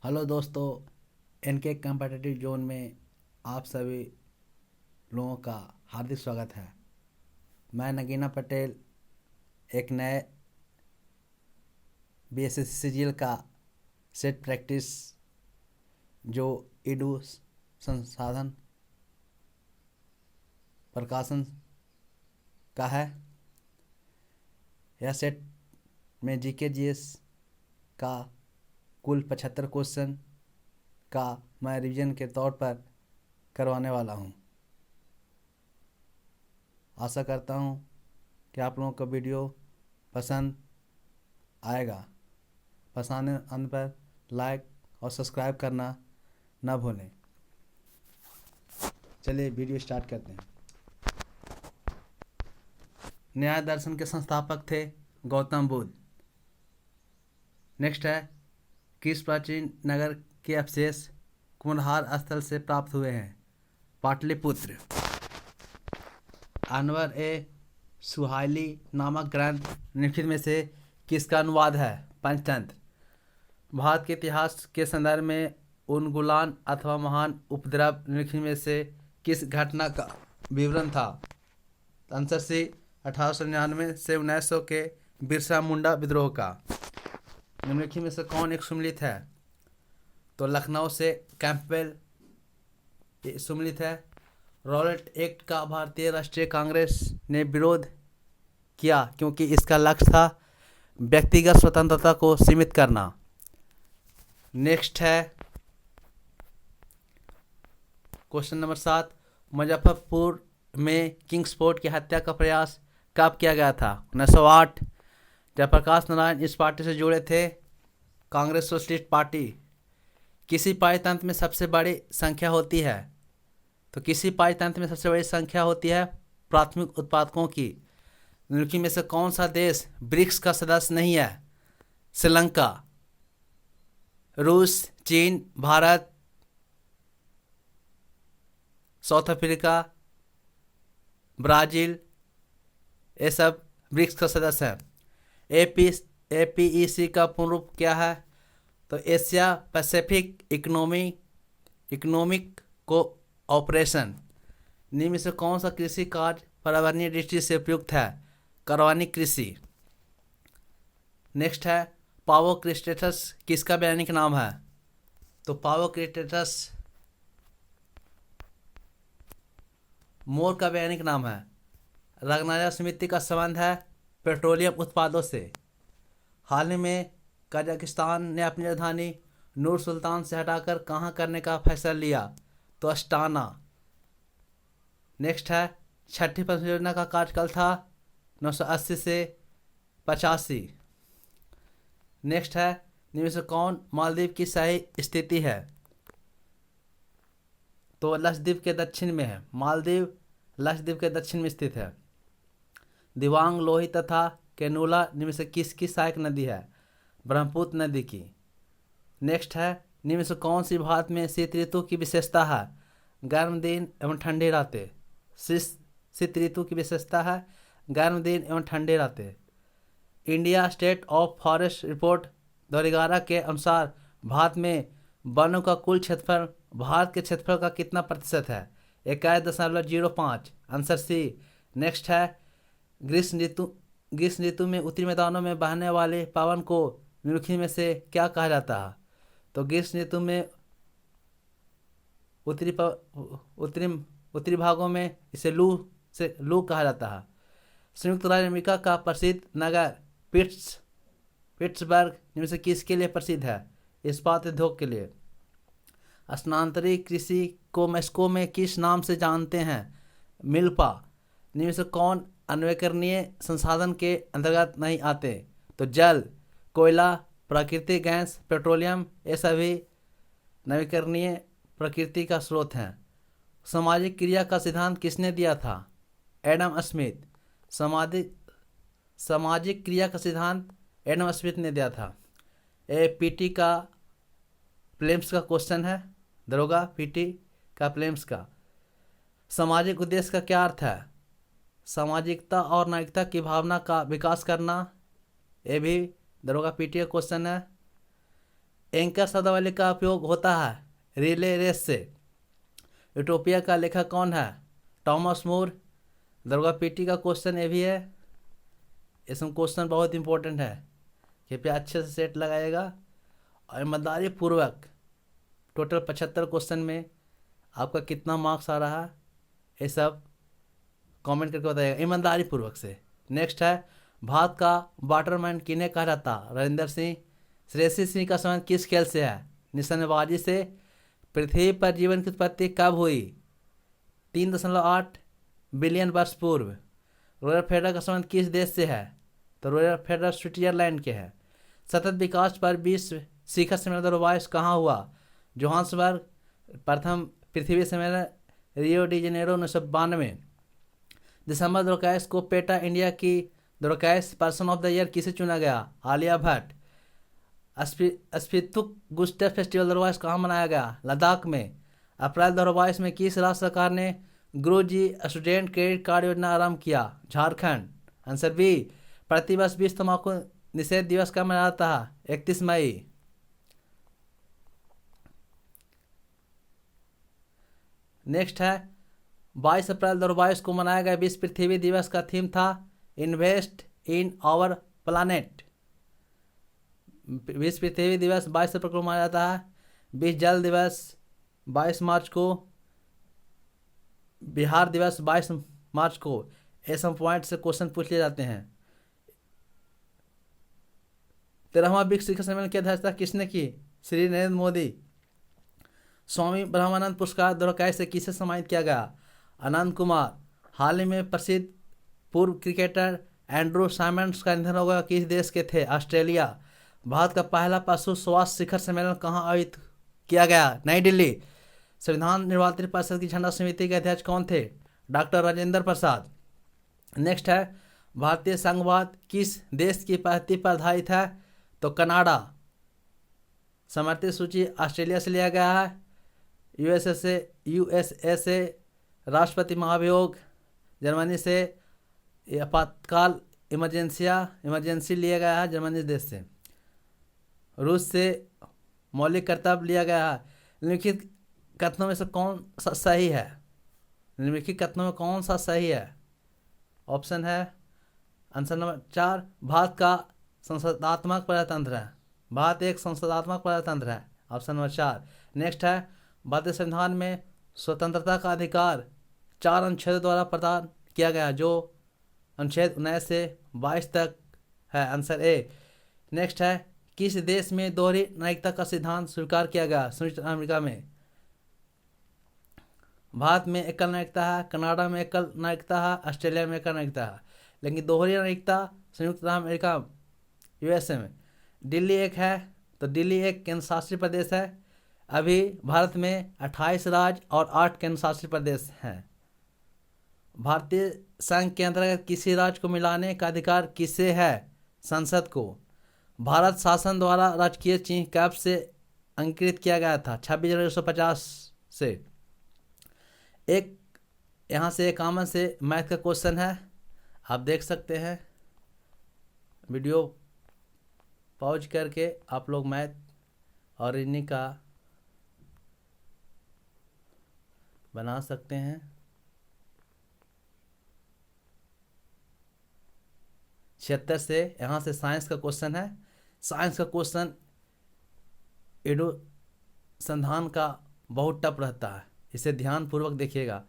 Hello दोस्तों, इनके competitive zone में आप सभी लोगों का हार्दिक स्वागत है। मैं नगीना पटेल एक नए BSc का सेट प्रैक्टिस जो ईडू संसाधन प्रकाशन का है। यह सेट में जीके जीएस का कुल 75 क्वेश्चन का मैं रिवीजन के तौर पर करवाने वाला हूँ। आशा करता हूँ कि आप लोगों को वीडियो पसंद आएगा। पसंद आने पर लाइक और सब्सक्राइब करना ना भूलें। चलिए वीडियो स्टार्ट करते हैं। न्याय दर्शन के संस्थापक थे गौतम बुद्ध। नेक्स्ट है, किस प्राचीन नगर के अवशेष कुम्हार स्थल से प्राप्त हुए हैं? पाटलिपुत्र। अनवर ए सुहाइली नामक ग्रंथ निम्नलिखित में से किसका अनुवाद है? पंचतंत्र। भारत के इतिहास के संदर्भ में उन्मूलन अथवा महान उपद्रव निम्नलिखित में से किस घटना का विवरण था? आंसर सी 1899 से 1900 के बिरसा मुंडा विद्रोह का। निम्नलिखित में से कौन एक सम्मिलित है? तो लखनऊ से कैंपबेल सम्मिलित है। रॉलेट एक्ट का भारतीय राष्ट्रीय कांग्रेस ने विरोध किया क्योंकि इसका लक्ष्य था व्यक्तिगत स्वतंत्रता को सीमित करना। नेक्स्ट है क्वेश्चन नंबर 7, मुजफ्फरपुर में किंग्सफोर्ड की हत्या का प्रयास कब किया गया था? 1908। जयप्रकाश नारायण इस पार्टी से जुड़े थे, कांग्रेस सोशलिस्ट पार्टी। किसी पारितंत्र में सबसे बड़ी संख्या होती है? तो किसी पारितंत्र में सबसे बड़ी संख्या होती है प्राथमिक उत्पादकों की। निम्नलिखित में से कौन सा देश ब्रिक्स का सदस्य नहीं है? श्रीलंका, रूस, चीन, भारत, साउथ अफ्रीका, ब्राज़ील, ये सब ब्रिक्स का सदस्य है। APEC का पूर्ण रूप क्या है? तो एशिया पैसिफिक इकोनॉमिक कोऑपरेशन। निम्न में से कौन सा कृषि कार्य पर्यावरणीय दृष्टि से उपयुक्त है? कार्बनिक कृषि। नेक्स्ट है, पावोक्रिस्टेटस किसका वैज्ञानिक नाम है? तो पावोक्रिस्टेटस मोर का वैज्ञानिक नाम है। रगनाया समिति का संबंध है पेट्रोलियम उत्पादों से। हाल ही में कजाकिस्तान ने अपनी राजधानी नूर सुल्तान से हटाकर कहाँ करने का फैसला लिया? तो अस्टाना। नेक्स्ट है, छठी परियोजना का कार्यकाल था 980 से 85। नेक्स्ट है, निम्न में से कौन मालदीव की सही स्थिति है? तो लक्षद्वीप के दक्षिण में है। मालदीव लक्षद्वीप के दक्षिण में स्थित है। दिबांग, लोही तथा कैनोला निम्न में से किसकी सहायक नदी है? ब्रह्मपुत्र नदी की। नेक्स्ट है, निम्न में से कौन सी भारत में शीत ऋतु की विशेषता है? गर्म दिन एवं ठंडी रातें। शीत ऋतु की विशेषता है गर्म दिन एवं ठंडी रातें। India state of forest report 2011 के अनुसार भारत में वनों का कुल क्षेत्रफल भारत के क्षेत्रफल का कितना प्रतिशत है? 21.05। Answer C. नेक्स्ट है, ग्रीष्म ऋतु में उत्तरी मैदानों में बहने वाले पवन को निम्नलिखित में से क्या कहा जाता है? तो ग्रीष्म ऋतु में उत्तरी भागों में इसे लू कहा जाता है। संयुक्त राज्य अमेरिका का प्रसिद्ध नगर पिट्सबर्ग निम्न से किसके लिए प्रसिद्ध है? इस्पात उद्योग के लिए। स्थानांतरित कृषि को मेक्सिको में किस नाम से जानते हैं? मिल्पा। निम्न से कौन अन्वेषणीय संसाधन के अंतर्गत नहीं आते? तो जल, कोयला, प्राकृतिक गैस, पेट्रोलियम, ये सभी नवीकरणीय प्रकृति का स्रोत हैं। सामाजिक क्रिया का सिद्धांत किसने दिया था? Adam Smith. सामाजिक क्रिया का सिद्धांत एडम स्मिथ ने दिया था। पीटी का प्लेम्स का क्वेश्चन है, दरोगा पीटी का प्लेम्स का। सामाजिक उद्देश्य का क्या अर्थ है? सामाजिकता और नागरिकता की भावना का विकास करना। ये भी दरोगा पीटी का क्वेश्चन है। एंकर शब्दावली का उपयोग होता है रिले रेस से। यूटोपिया का लेखक कौन है? टॉमस मोर। दरोगा पीटी का क्वेश्चन ये भी है, इसमें क्वेश्चन बहुत इंपॉर्टेंट है, कृपया अच्छे से सेट लगाइएगा। और ईमानदारी पूर्वक टोटल 75 क्वेश्चन में आपका कितना मार्क्स आ रहा है ये सब कमेंट करके बताइएगा ईमानदारी पूर्वक से। नेक्स्ट है, भारत का वाटरमैन किन्हें कहा जाता? राजेंद्र सिंह। श्रेयसी सिंह का संबंध किस खेल से है? निशानेबाजी से। पृथ्वी पर जीवन की उत्पत्ति कब हुई? 3.8 बिलियन वर्ष पूर्व। रॉयल फेडरल का संबंध किस देश से है? तो रॉयल फेडरल स्विट्जरलैंड के है। सतत विकास पर विश्व शिखर सम्मेलन 2022 कहाँ हुआ? जोहान्सबर्ग। प्रथम पृथ्वी सम्मेलन रियो डी जेनेरो 1992। दिसंबर 2021 को पेटा इंडिया की 2021 पर्सन ऑफ द ईयर किसे चुना गया? आलिया भट्ट। स्पितुक गुस्टर फेस्टिवल 2022 कहाँ मनाया गया? लद्दाख में। अप्रैल 2022 में किस राज्य सरकार ने गुरुजी स्टूडेंट क्रेडिट कार्ड योजना आरंभ किया? झारखंड। Answer B. प्रतिवर्ष विश्व तंबाकू निषेध दिवस कब मनाया जाता है? 31 मई। नेक्स्ट है, 22 अप्रैल 2022 को मनाया गया विश्व पृथ्वी दिवस का थीम था इन्वेस्ट इन आवर प्लानेट। विश्व पृथ्वी दिवस 22 अप्रैल को मनाया जाता है। विश्व जल दिवस 22 मार्च को। बिहार दिवस 22 मार्च को। ऐसे पॉइंट से क्वेश्चन पूछ लिए जाते हैं। 13वां विश्व शिखर सम्मेलन की अध्यक्षता किसने की? श्री नरेंद्र मोदी। स्वामी ब्रह्मानंद पुरस्कार 2021 से किसे सम्मानित किया गया? आनंद कुमार। हाल ही में प्रसिद्ध पूर्व क्रिकेटर एंड्रू साइमंड्स का निधन हो गया, किस देश के थे? ऑस्ट्रेलिया। भारत का पहला पशु स्वास्थ्य शिखर सम्मेलन कहाँ आयोजित किया गया? नई दिल्ली। संविधान निर्वाचन परिषद की झंडा समिति के अध्यक्ष कौन थे? डॉक्टर राजेंद्र प्रसाद। नेक्स्ट है, भारतीय संघवाद किस देश की पहली पर आधारित है? तो कनाडा। समर्थित सूची ऑस्ट्रेलिया से लिया गया है। यूएसए से राष्ट्रपति महाभियोग। जर्मनी से आपातकाल इमरजेंसी लिया गया है, जर्मनी देश से। रूस से मौलिक कर्तव्य लिया गया है। निम्नलिखित कथनों में से कौन सा सही है? निम्नलिखित कथनों में कौन सा सही है? ऑप्शन है आंसर नंबर 4, भारत का संसदात्मक प्रजातंत्र है। भारत एक संसदात्मक प्रजातंत्र है, ऑप्शन नंबर 4। नेक्स्ट है, भारतीय संविधान में स्वतंत्रता का अधिकार 4 अनुच्छेद द्वारा प्रदान किया गया, जो अनुच्छेद 19 से 22 तक है, आंसर ए। नेक्स्ट है, किस देश में दोहरी नागरिकता का सिद्धांत स्वीकार किया गया? संयुक्त अमेरिका में। भारत में एकल नागरिकता है, कनाडा में एकल नागरिकता है, ऑस्ट्रेलिया में एकल नागरिकता है, लेकिन दोहरी नागरिकता संयुक्त अमेरिका यूएसए में। दिल्ली एक है, तो दिल्ली एक केंद्र शासित प्रदेश है। अभी भारत में 28 राज्य और 8 केंद्र शासित प्रदेश हैं। भारतीय संघ के अंतर्गत किसी राज्य को मिलाने का अधिकार किसे है? संसद को। भारत शासन द्वारा राजकीय चिन्ह कब से अंकित किया गया था? 26 जनवरी 1950 से। एक यहाँ से एक कॉमन से मैथ का क्वेश्चन है, आप देख सकते हैं। वीडियो पॉज करके आप लोग मैथ और रीजनिंग का बना सकते हैं। 76 से यहाँ से साइंस का क्वेश्चन है। साइंस का क्वेश्चन एडो संधान का बहुत टफ रहता है, इसे ध्यान पूर्वक देखिएगा।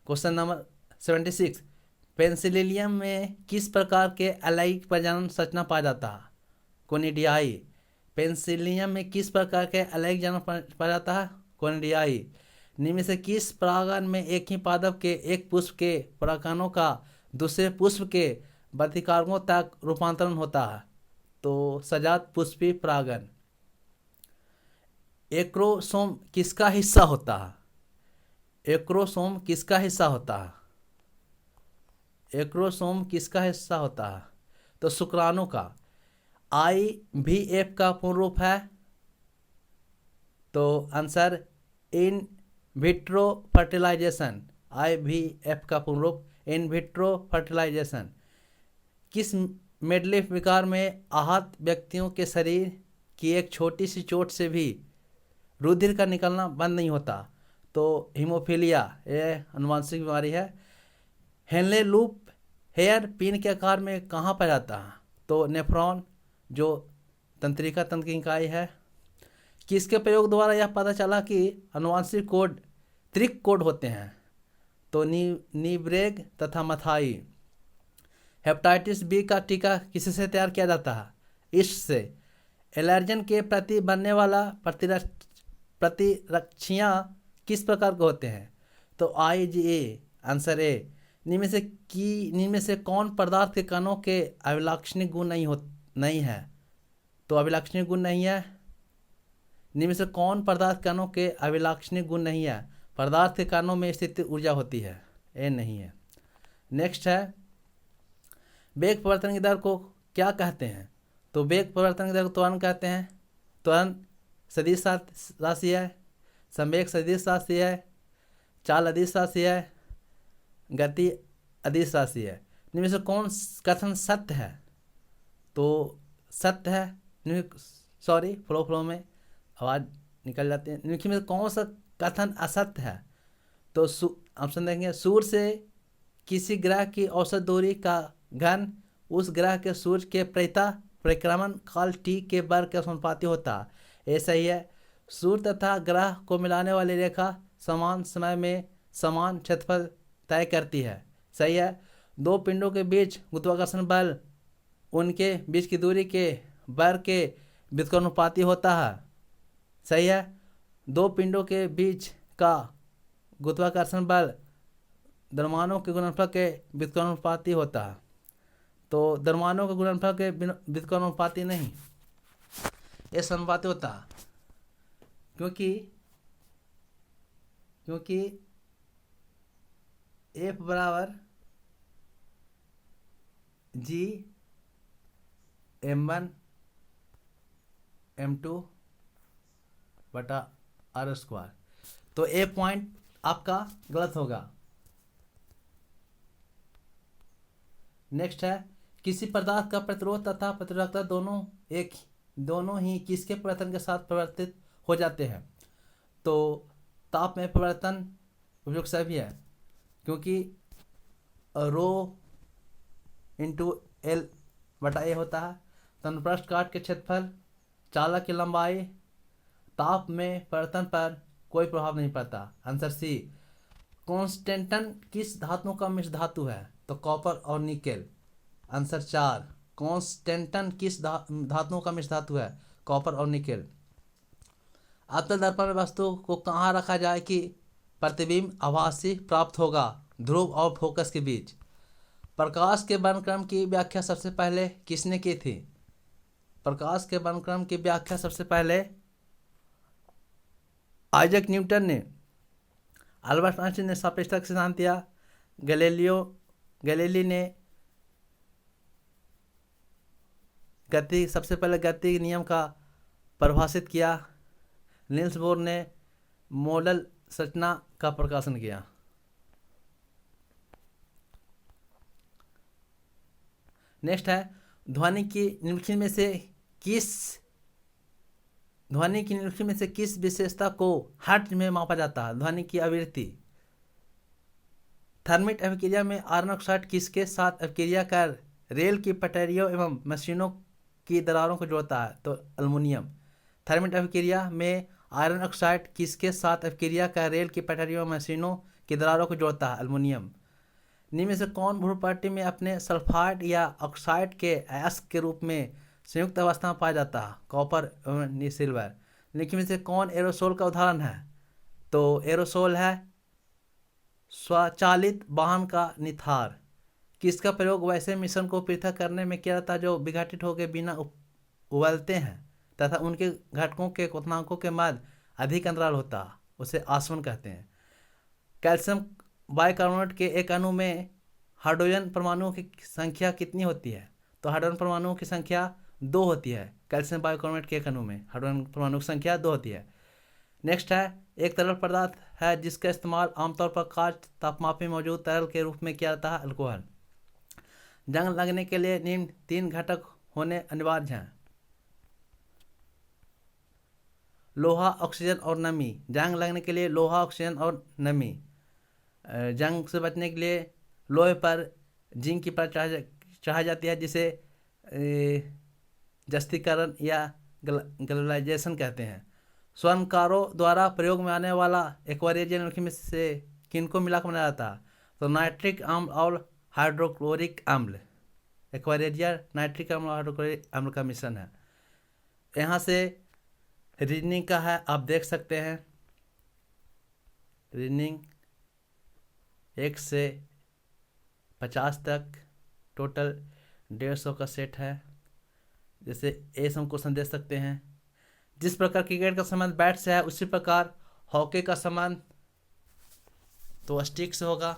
क्वेश्चन नंबर 76, पेंसिलियम में किस प्रकार के अलैंगिक प्रजनन संरचना पाया जाता है? कोनिडियाई। पेंसिलियम में किस प्रकार के अलैंगिक प्रजनन पाया जाता है? कोनिडियाई। निम्न से किस परागण में एक ही पादप के एक पुष्प के परागकणों का दूसरे पुष्प के वर्तिकार्गों तक रूपांतरण होता है? तो सजात पुष्पी परागण। एक्रोसोम किसका हिस्सा होता है? एक्रोसोम किसका हिस्सा होता है? एक्रोसोम किसका हिस्सा होता है? तो शुक्राणु का। IVF का पूर्ण रूप है? तो answer in vitro fertilization. IVF का पूर्ण रूप इन विट्रो फर्टिलाइजेशन। किस मेडलिफ विकार में आहत व्यक्तियों के शरीर कि एक छोटी सी चोट से भी रुधिर का निकलना बंद नहीं होता। तो हीमोफीलिया ये अनुवांशिक बीमारी है। हेनले लूप हेयर पिन के आकार में कहाँ पाया जाता है? तो नेफ्रॉन जो तंत्रिका तंत्र की इकाई है। किसके प्रयोग द्वारा यह पता चला कि अनुवांशिक कोड त्रिक कोड होते हैं? तो नीब्रेग तथा मथाई। हेपेटाइटिस बी का टीका किससे तैयार किया जाता है? ईस्ट से। एलर्जन के प्रति बनने वाला प्रतिरक्षियाँ किस प्रकार के होते हैं? तो IgA। Answer A. निम्न में से कौन पदार्थ के कणों के अभिलाक्षणिक गुण नहीं है? तो अभिलाक्षणिक गुण नहीं है। निम्न में से कौन पदार्थ कणों के अभिलाक्षणिक गुण नहीं है? पदार्थ के कणों में स्थित ऊर्जा होती है, ये नहीं है। नेक्स्ट है, वेग परिवर्तन की दर को क्या कहते हैं? तो वेग परिवर्तन की दर को त्वरण कहते हैं। त्वरण सदिश राशि है, संवेग सदिश राशि है, चाल अदिश राशि है, गति अदिश राशि है। इनमें से कौन कथन सत्य है? तो सत्य है। सॉरी, फ्लो में आवाज़ निकल जाती है। इनमें से कौन सा कथन असत्य है? तो ऑप्शन देंगे, सूर्य से किसी ग्रह की औसत दूरी का घन उस ग्रह के सूर्य के परिक्रमण काल T के वर्ग के समानुपाती होता है। ऐसा ही है। सूर्य तथा ग्रह को मिलाने वाली रेखा समान समय में समान क्षेत्रफल तय करती है। सही है। दो पिंडों के बीच गुरुत्वाकर्षण बल उनके बीच की दूरी के वर्ग के व्युत्क्रमानुपाती होता है। सही है। दो पिंडों के बीच का गुरुत्वाकर्षण बल द्रव्यमानों के गुणनफल के व्युत्क्रमानुपाती होता है। तो द्रव्यमानों के गुणनफल के व्युत्क्रमानुपाती नहीं, ये समानुपाती होता है। क्योंकि F बराबर G m1 m2 बटा R स्क्वायर। तो ए पॉइंट आपका गलत होगा। नेक्स्ट है, किसी पदार्थ का प्रतिरोध तथा प्रतिरोधकता दोनों ही किसके परिवर्तन के साथ परिवर्तित हो जाते हैं? तो ताप में परिवर्तन उपयुक्त सभी है, क्योंकि रो इंटू एल बटा ए होता है। तनपृष्ठ काट के क्षेत्रफल, चालक की लंबाई, ताप में परिवर्तन पर कोई प्रभाव नहीं पड़ता। Answer C. कॉन्स्टेंटन किस धातुओं का मिश्र धातु है? तो कॉपर और निकेल। आंसर 4। कॉन्स्टेंटन किस धातुओं का मिश्र धातु है? कॉपर और निकेल। अवतल दर्पण में वस्तु को कहाँ रखा जाए कि प्रतिबिंब आभासी प्राप्त होगा? ध्रुव और फोकस के बीच। प्रकाश के वर्णक्रम की व्याख्या सबसे पहले किसने की थी? प्रकाश के वर्णक्रम की व्याख्या सबसे पहले आइजैक न्यूटन ने। अल्बर्ट आइंस्टीन ने सापेक्षता का सिद्धांत दिया। गैलीली ने सबसे पहले गति नियम का परिभाषित किया। नील्स बोर ने मॉडल संरचना का प्रकाशन किया। नेक्स्ट है, ध्वनि की निम्नलिखित में से किस विशेषता को हर्ट्ज में मापा जाता है? ध्वनि की आवृत्ति। थर्मिट अभिक्रिया में आयरन ऑक्साइड किसके साथ अभिक्रिया कर रेल की पटरियों एवं मशीनों की दरारों को जोड़ता है? तो एल्युमिनियम। थर्मिट अभिक्रिया में आयरन ऑक्साइड किसके साथ अभिक्रिया कर रेल की पटरियों एवं मशीनों की दरारों को जोड़ता है? एल्युमिनियम। निम्न में से कौन भ्रूणपाटी में अपने सल्फाइड या ऑक्साइड के अयस्क के रूप में संयुक्त अवस्था में पाया जाता है? कॉपर एवं सिल्वर। निम्न में से कौन एरोसोल का उदाहरण है? तो एरोसोल है स्वचालित वाहन का निथार। किसका प्रयोग वैसे मिश्रण को पृथक करने में किया जाता है जो विघटित होकर बिना उबलते हैं तथा उनके घटकों के क्वथनांकों के मध्य अधिक अंतराल होता है? उसे आसवन कहते हैं। कैल्शियम बाइकार्बोनेट के एक अणु में हाइड्रोजन परमाणुओं की संख्या कितनी होती है? तो हाइड्रोजन परमाणुओं की संख्या 2 होती है। कैल्शियम बाइकार्बोनेट के एक अणु में हाइड्रोजन परमाणु की संख्या 2 होती है। नेक्स्ट है, एक तरल पदार्थ है जिसका इस्तेमाल आमतौर पर कांच तापमाप में मौजूद तरल के रूप में किया जाता है? अल्कोहल। जंग लगने के लिए निम्न 3 घटक होने अनिवार्य हैं। लोहा, ऑक्सीजन और नमी। जंग लगने के लिए लोहा, ऑक्सीजन और नमी। जंग से बचने के लिए लोहे पर जिंक की परत चढ़ाई जाती है, जिसे जस्तीकरण या गैल्वेनाइजेशन कहते हैं। स्वर्णकारों द्वारा प्रयोग में आने वाला एक्वारियम में से किनको मिलाकर बनाया जाता है? तो नाइट्रिक अम्ल और हाइड्रोक्लोरिक अम्ल। एक्वारिया नाइट्रिक अम्ल और हाइड्रोक्लोरिक अम्ल का मिश्रण है। यहाँ से रीजनिंग का है, आप देख सकते हैं। रीजनिंग 1 से 50 तक टोटल 150 का सेट है। जैसे ए से हम क्वेश्चन दे सकते हैं। जिस प्रकार क्रिकेट का संबंध बैट से है, उसी प्रकार हॉकी का संबंध तो स्टिक से होगा।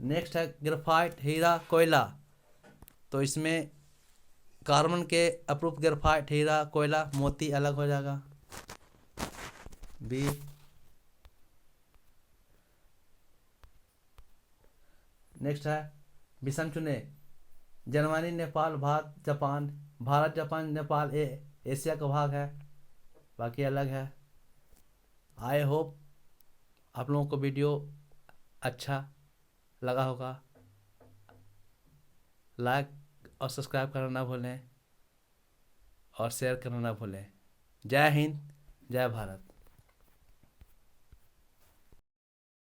नेक्स्ट है ग्रेफाइट, हीरा, कोयला। तो इसमें कार्बन के अप्रूप ग्रेफाइट, हीरा, कोयला, मोती अलग हो जाएगा। बी। नेक्स्ट है विषम चुने। Germany, Nepal, Bharat, Japan, Nepal Asia का भाग है, बाकी अलग है। आई होप आप लोगों को वीडियो अच्छा लगा होगा। लाइक और सब्सक्राइब करना ना भूलें और शेयर करना ना भूलें। जय हिंद, जय भारत।